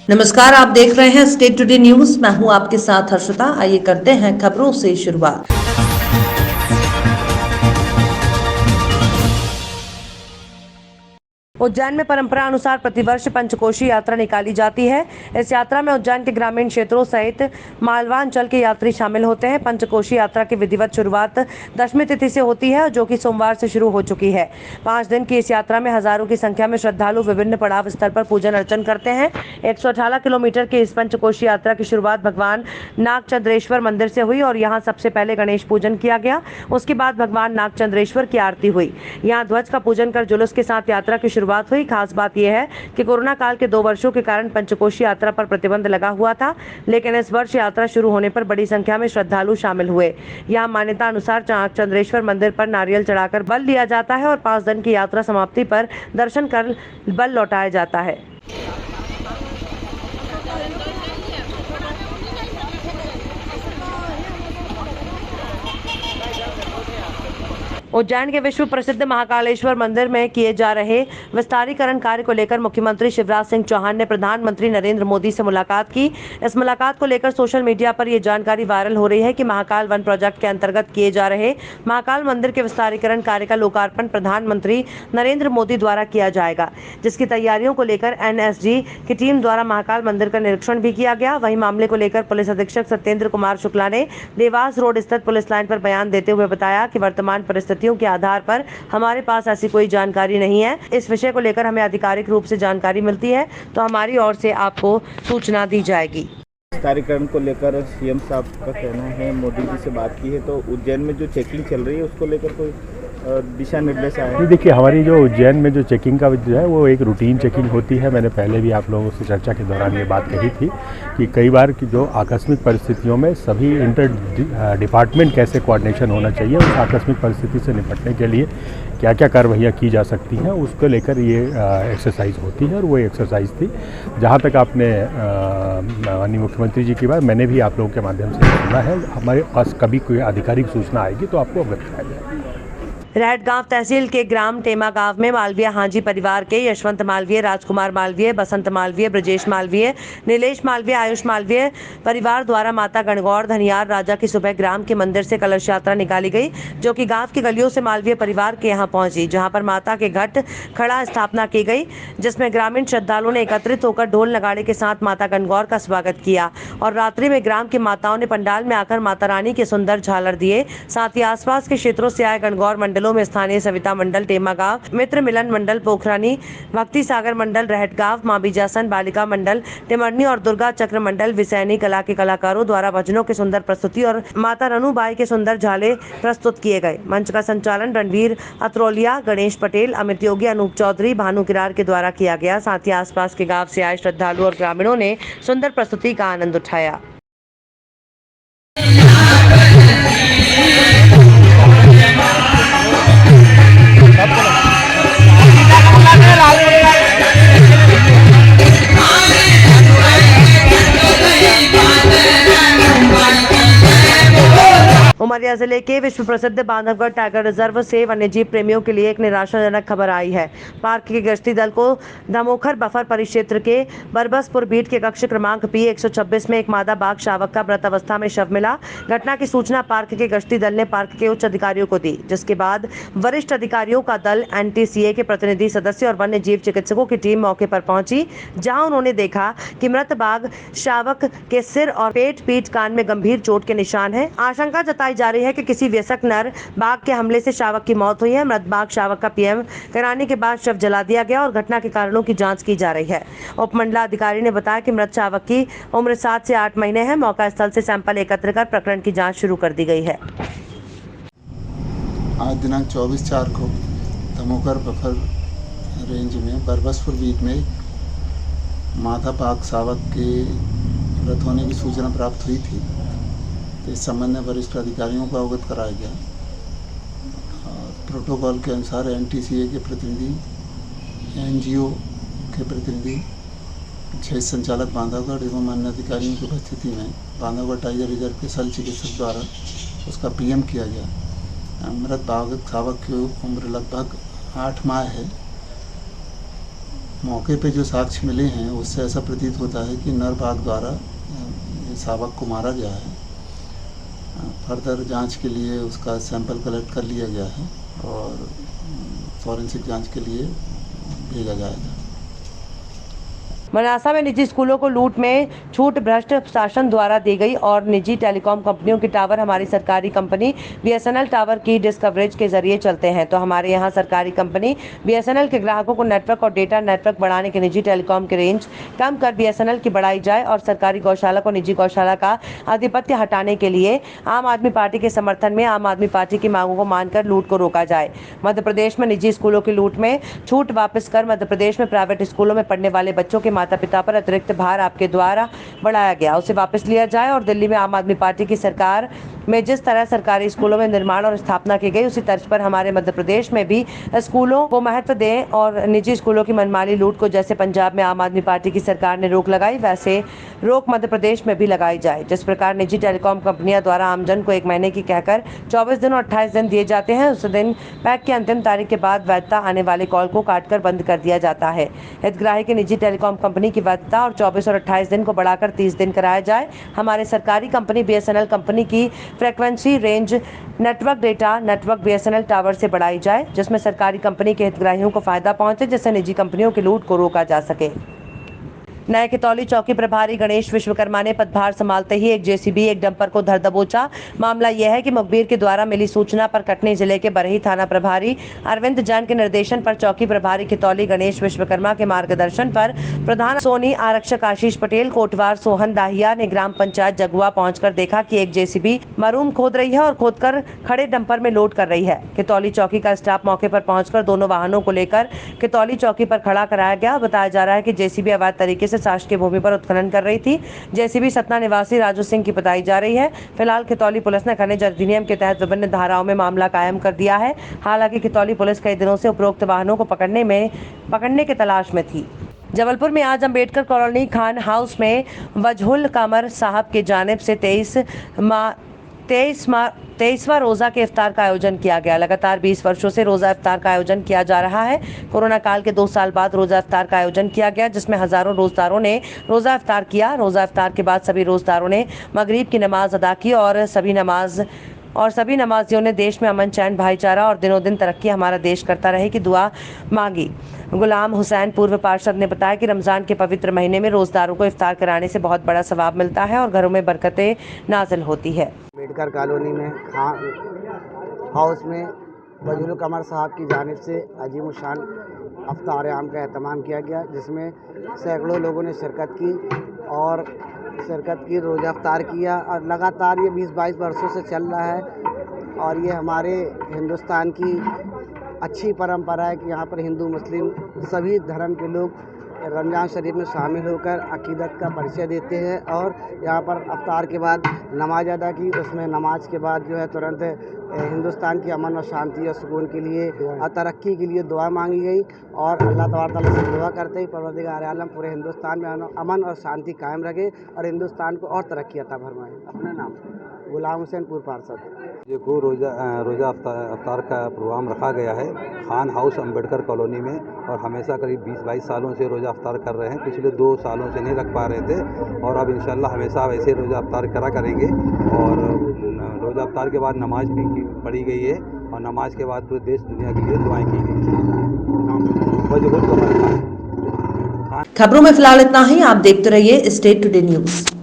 नमस्कार, आप देख रहे हैं स्टेट टुडे न्यूज। मैं हूं आपके साथ हर्षिता। आइए करते हैं खबरों से शुरुआत। उज्जैन में परंपरा अनुसार प्रतिवर्ष पंचकोशी यात्रा निकाली जाती है। इस यात्रा में उज्जैन के ग्रामीण क्षेत्रों सहित मालवा अंचल के यात्री शामिल होते हैं। पंचकोशी यात्रा की विधिवत शुरुआत दशमी तिथि से होती है, जो कि सोमवार से शुरू हो चुकी है। 5 दिन की इस यात्रा में हजारों की संख्या में श्रद्धालु विभिन्न पड़ाव स्थल पर पूजन अर्चन करते हैं। 118 किलोमीटर की इस पंचकोशी यात्रा की शुरुआत भगवान नागचंद्रेश्वर मंदिर से हुई और यहाँ सबसे पहले गणेश पूजन किया गया। उसके बाद भगवान नागचंद्रेश्वर की आरती हुई। यहाँ ध्वज का पूजन कर जुलूस के साथ यात्रा की शुरुआत हुई। खास बात यह है कि कोरोना काल के 2 वर्षों के कारण पंचकोशी यात्रा पर प्रतिबंध लगा हुआ था, लेकिन इस वर्ष यात्रा शुरू होने पर बड़ी संख्या में श्रद्धालु शामिल हुए। यहाँ मान्यता अनुसार नागचंद्रेश्वर मंदिर पर नारियल चढ़ाकर बल दिया जाता है और 5 दिन की यात्रा समाप्ति पर दर्शन कर बल लौटाया जाता है। उज्जैन के विश्व प्रसिद्ध महाकालेश्वर मंदिर में किए जा रहे विस्तारीकरण कार्य को लेकर मुख्यमंत्री शिवराज सिंह चौहान ने प्रधानमंत्री नरेंद्र मोदी से मुलाकात की। इस मुलाकात को लेकर सोशल मीडिया पर यह जानकारी वायरल हो रही है कि महाकाल वन प्रोजेक्ट के अंतर्गत किए जा रहे महाकाल मंदिर के विस्तारीकरण कार्य का लोकार्पण प्रधानमंत्री नरेंद्र मोदी द्वारा किया जाएगा, जिसकी तैयारियों को लेकर NSG की टीम द्वारा महाकाल मंदिर का निरीक्षण भी किया गया। वहीं मामले को लेकर पुलिस अधीक्षक सत्येंद्र कुमार शुक्ला ने देवास रोड स्थित पुलिस लाइन पर बयान देते हुए बताया कि वर्तमान परिस्थितियों के आधार पर हमारे पास ऐसी कोई जानकारी नहीं है। इस विषय को लेकर हमें आधिकारिक रूप से जानकारी मिलती है तो हमारी ओर से आपको सूचना दी जाएगी। विस्तारीकरण को लेकर सीएम साहब का कहना है, मोदी जी से बात की है, तो उज्जैन में जो चेकिंग चल रही है उसको लेकर कोई दिशा निर्देश आया है? देखिए, हमारी जो उज्जैन में जो चेकिंग का जो है वो एक रूटीन चेकिंग होती है। मैंने पहले भी आप लोगों से चर्चा के दौरान ये बात कही थी कि कई बार की जो आकस्मिक परिस्थितियों में सभी इंटर डिपार्टमेंट कैसे कोऑर्डिनेशन होना चाहिए, उस आकस्मिक परिस्थिति से निपटने के लिए क्या क्या कार्रवाइयाँ की जा सकती हैं, उसको लेकर ये एक्सरसाइज होती है। और वो एक्सरसाइज थी, जहाँ तक आपने माननीय मुख्यमंत्री जी की बात मैंने भी आप लोगों के माध्यम से सुना है। हमारे पास कभी कोई आधिकारिक सूचना आएगी तो आपको अवगत कराया जाएगा। रहटगांव तहसील के ग्राम टेमा गांव में मालवीय हांजी परिवार के यशवंत मालवीय, राजकुमार मालवीय, बसंत मालवीय, ब्रजेश मालवीय, नीलेश मालवीय, आयुष मालवीय परिवार द्वारा माता गणगौर धनियार राजा की सुबह ग्राम के मंदिर से कलश यात्रा निकाली गई, जो कि गांव की गलियों से मालवीय परिवार के यहां पहुंची, जहां पर माता के घट खड़ा स्थापना की गई, जिसमें ग्रामीण श्रद्धालुओं ने एकत्रित होकर ढोल नगाड़े के साथ माता गणगौर का स्वागत किया और रात्रि में ग्राम की माताओं ने पंडाल में आकर माता रानी के सुंदर झालर दिए। साथ ही आसपास के क्षेत्रों से आए गणगौर मंडलों में स्थानीय सविता मंडल टेमा गांव, मित्र मिलन मंडल पोखरानी, भक्ति सागर मंडल रहटगांव, मां बीजासन बालिका मंडल टिमरनी और दुर्गा चक्र मंडल विसैनी कला के कलाकारों द्वारा भजनों की सुंदर प्रस्तुति और माता रनुबाई के सुंदर झाले प्रस्तुत किए गए। मंच का संचालन रणवीर अत्रोलिया, गणेश पटेल, अमित योगी, अनूप चौधरी, भानु किरार के द्वारा किया गया। साथ ही आसपास के गाँव से आए श्रद्धालु और ग्रामीणों ने सुंदर प्रस्तुति का आनंद उठाया। उमरिया जिले के विश्व प्रसिद्ध बांधवगढ़ टाइगर रिजर्व से वन्यजीव प्रेमियों के लिए एक निराशाजनक खबर आई है। पार्क के गश्ती दल को धमोखर बफर परिक्षेत्र के बरबसपुर बीट के कक्ष क्रमांक P126 में एक मादा बाघ शावक का मृत अवस्था में शव मिला। घटना की सूचना पार्क के गश्ती दल ने पार्क के उच्च अधिकारियों को दी, जिसके बाद वरिष्ठ अधिकारियों का दल, NTCA के प्रतिनिधि सदस्य और वन्य जीव चिकित्सकों की टीम मौके पर पहुंची, जहां उन्होंने देखा कि मृत बाघ शावक के सिर और पेट, पीठ, कान में गंभीर चोट के निशान है। आशंका जताई जा रही है कि किसी वयस्क नर बाघ के हमले से शावक की मौत हुई है। मृत बाघ शावक का PM कराने के बाद शव जला दिया गया और घटना के कारणों की जांच की जा रही है। उपमंडलाधिकारी ने बताया कि मृत शावक की उम्र 7 से 8 महीने है। मौका स्थल से सैंपल एकत्र कर प्रकरण की जांच शुरू कर दी गई है। आज दिनांक 24/4 को धमोकर बफर रेंज में बरबसपुर बीट में मादा बाघ शावक के मृत होने की सूचना प्राप्त हुई थी। तो इस संबंध में वरिष्ठ अधिकारियों को अवगत कराया गया। प्रोटोकॉल के अनुसार NTCA के प्रतिनिधि, NGO के प्रतिनिधि, क्षेत्र संचालक बांधवगढ़ एवं अन्य अधिकारियों की उपस्थिति में बांधवगढ़ टाइगर रिजर्व के शल्य चिकित्सक द्वारा उसका PM किया गया। मृत बाघ शावक की उम्र लगभग 8 माह है। मौके पे जो साक्ष्य मिले हैं उससे ऐसा प्रतीत होता है कि नरबाग द्वारा ये शावक को मारा गया है। फर्दर जांच के लिए उसका सैंपल कलेक्ट कर लिया गया है और फॉरेंसिक जांच के लिए भेजा जाएगा। मनासा में निजी स्कूलों को लूट में छूट भ्रष्ट शासन द्वारा दी गई और निजी टेलीकॉम कंपनियों के टावर हमारी सरकारी कंपनी बीएसएनएल टावर की डिश कवरेज के जरिए चलते हैं, तो हमारे यहाँ सरकारी कंपनी बीएसएनएल के ग्राहकों को नेटवर्क और डेटा नेटवर्क बढ़ाने के निजी टेलीकॉम की रेंज कम कर बीएसएनएल की बढ़ाई जाए और सरकारी गौशाला को निजी गौशाला का आधिपत्य हटाने के लिए आम आदमी पार्टी के समर्थन में आम आदमी पार्टी की मांगों को मानकर लूट को रोका जाए। मध्य प्रदेश में निजी स्कूलों की लूट में छूट वापस कर मध्य प्रदेश में प्राइवेट स्कूलों में पढ़ने वाले बच्चों के माता पिता पर अतिरिक्त भार आपके द्वारा बढ़ाया गया, उसे वापस लिया जाए और दिल्ली में आम आदमी पार्टी की सरकार में जिस तरह सरकारी स्कूलों में निर्माण और स्थापना की गई उसी तर्ज पर हमारे मध्य प्रदेश में भी स्कूलों को महत्व दें और निजी स्कूलों की मनमानी लूट को जैसे पंजाब में आम आदमी पार्टी की सरकार ने रोक लगाई वैसे रोक मध्य प्रदेश में भी लगाई जाए। जिस प्रकार निजी टेलीकॉम कंपनियां द्वारा आमजन को 1 महीने की कहकर 24 दिन और 28 दिन दिए जाते हैं, उस दिन पैक की अंतिम तारीख के बाद वैधता आने वाले कॉल को काटकर बंद कर दिया जाता है। हितग्राही की निजी टेलीकॉम कंपनी की वैधता और 24 और 28 दिन को बढ़ाकर 30 दिन कराया जाए। हमारे सरकारी कंपनी बीएसएनएल कंपनी की frequency range network data network BSNL tower से बढ़ाई जाए, जिसमें सरकारी कंपनी के हितग्राहियों को फायदा पहुंचे, जिससे निजी कंपनियों की लूट को रोका जा सके। नए कितौली चौकी प्रभारी गणेश विश्वकर्मा ने पदभार संभालते ही एक जेसीबी एक डंपर को धर दबोचा। मामला यह है कि मुखबिर के द्वारा मिली सूचना पर कटनी जिले के बरही थाना प्रभारी अरविंद जैन के निर्देशन पर चौकी प्रभारी कितौली गणेश विश्वकर्मा के मार्गदर्शन पर प्रधान सोनी आरक्षक आशीष पटेल कोटवार सोहन दाहिया ने ग्राम पंचायत जगुआ पहुंचकर देखा कि एक जेसीबी मरूम खोद रही है और खोदकर खड़े डंपर में लोड कर रही है। कितौली चौकी का स्टाफ मौके पर पहुंचकर दोनों वाहनों को लेकर कितौली चौकी पर खड़ा कराया गया। बताया जा रहा है कि जेसीबी अवैध तरीके से शासकीय भूमि पर उत्खनन कर रही थी। जेसीबी सतना निवासी राजू सिंह की बताई जा रही है। फिलहाल कितौली पुलिस ने खनिज अधिनियम के तहत विभिन्न धाराओं में मामला कायम कर दिया है। हालांकि कितौली पुलिस कई दिनों से उपरोक्त वाहनों को पकड़ने की तलाश में थी। जबलपुर में आज अंबेडकर कॉलोनी खान हाउस में वजहुल कमर साहब की जानिब से 23वां रोज़ा के इफ्तार का आयोजन किया गया। लगातार 20 वर्षों से रोज़ा इफ्तार का आयोजन किया जा रहा है। कोरोना काल के 2 साल बाद रोज़ा इफ्तार का आयोजन किया गया, जिसमें हज़ारों रोज़दारों ने रोज़ा इफ्तार किया। रोज़ा इफ्तार के बाद सभी रोज़दारों ने मगरिब की नमाज अदा की और सभी नमाजियों ने देश में अमन चैन भाईचारा और दिनों दिन तरक्की हमारा देश करता रहे की दुआ मांगी। गुलाम हुसैन पूर्व पार्षद ने बताया कि रमज़ान के पवित्र महीने में रोज़दारों को इफ्तार कराने से बहुत बड़ा सवाब मिलता है और घरों में बरकतें नाजिल होती है। अंबेडकर कॉलोनी में खान हाउस में वजहुल कमर साहब की जानिब से अजीम शान अफ्तार आम का एहतमाम किया गया, जिसमें सैकड़ों लोगों ने शिरकत की रोज़ा इफ्तार किया और लगातार ये 20-22 वर्षों से चल रहा है और ये हमारे हिंदुस्तान की अच्छी परंपरा है कि यहाँ पर हिंदू मुस्लिम सभी धर्म के लोग रमज़ान शरीफ में शामिल होकर अकीदत का परिचय देते हैं और यहाँ पर इफ्तार के बाद नमाज अदा की। उसमें नमाज के बाद जो है तुरंत हिंदुस्तान की अमन और शांति और सुकून के लिए और तरक्की के लिए दुआ मांगी गई और अल्लाह तबारक तआला से दुआ करते ही परवरदिगार आलम पूरे हिंदुस्तान में अमन और शांति कायम रखे और हिंदुस्तान को और तरक्की अता फरमाए। अपना नाम गुलाम हुसैन पूर्व पार्षद। देखो रोज़ा अफ्तार का प्रोग्राम रखा गया है खान हाउस अंबेडकर कॉलोनी में और हमेशा करीब 20-22 सालों से रोज़ा अफ्तार कर रहे हैं। पिछले 2 सालों से नहीं रख पा रहे थे और अब इंशाल्लाह हमेशा वैसे रोज़ा अफ्तार करेंगे और रोज़ा अफ्तार के बाद नमाज भी पढ़ी गई है और नमाज के बाद पूरे देश दुनिया के लिए दुआएं की गई। खबरों में फिलहाल इतना ही। आप देखते रहिए स्टेट टुडे न्यूज़।